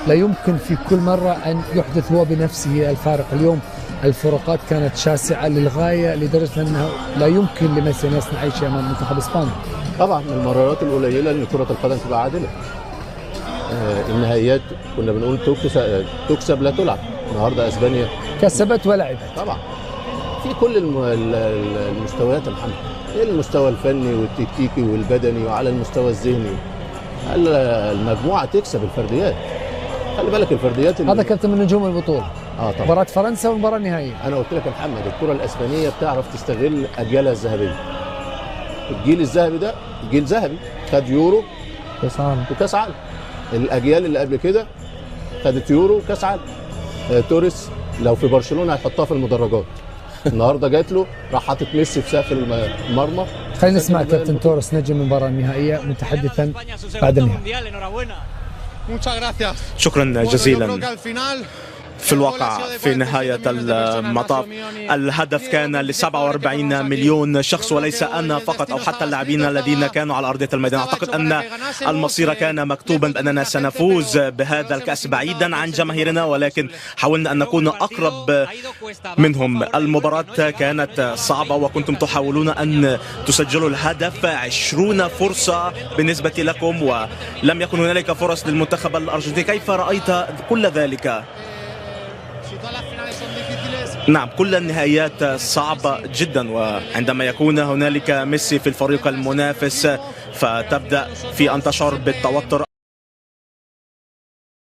لا يمكن في كل مرة أن يحدث هو بنفسه الفارق. اليوم الفروقات كانت شاسعة للغاية لدرجة أنه لا يمكن لميسي أن يصنع أي شيء أمام منتخب إسبانيا. طبعا من المرات القليلة أن كرة القدم تبقى عادلة. النهائيات كنا بنقول تكسب لا تلعب. النهارده اسبانيا كسبت ولعبت. طبعا في كل المستويات يا محمد، المستوى الفني والتكتيكي والبدني وعلى المستوى الذهني. المجموعه تكسب الفرديات. خلي بالك الفرديات هذا كابتن من نجوم البطوله. طبعا مباراه فرنسا والمباراه النهائيه. انا قلت لك يا محمد الكره الاسبانيه بتعرف تستغل اجيالها الذهبيه. الجيل الذهبي ده جيل ذهبي، خد يورو وكاس عالم. الاجيال اللي قبل كده خدت يورو وكاس عالم. توريس لو في برشلونه هيحطها في المدرجات. النهارده جات له راح حاطط ميسي في سقف المرمى. خلينا نسمع كابتن توريس نجم المباراه النهائيه متحدثا بعد النهائي. شكرا جزيلا. في الواقع في نهاية المطاف الهدف كان ل 47 مليون شخص وليس أنا فقط أو حتى اللاعبين الذين كانوا على أرضية الميدان. أعتقد أن المصير كان مكتوبا بأننا سنفوز بهذا الكأس بعيدا عن جماهيرنا، ولكن حاولنا أن نكون أقرب منهم. المباراة كانت صعبة وكنتم تحاولون أن تسجلوا الهدف. 20 فرصة بالنسبة لكم ولم يكن هنالك فرص للمنتخب الأرجنتيني. كيف رأيت كل ذلك؟ نعم، كل النهائيات صعبة جدا، وعندما يكون هنالك ميسي في الفريق المنافس فتبدأ في أن تشعر بالتوتر.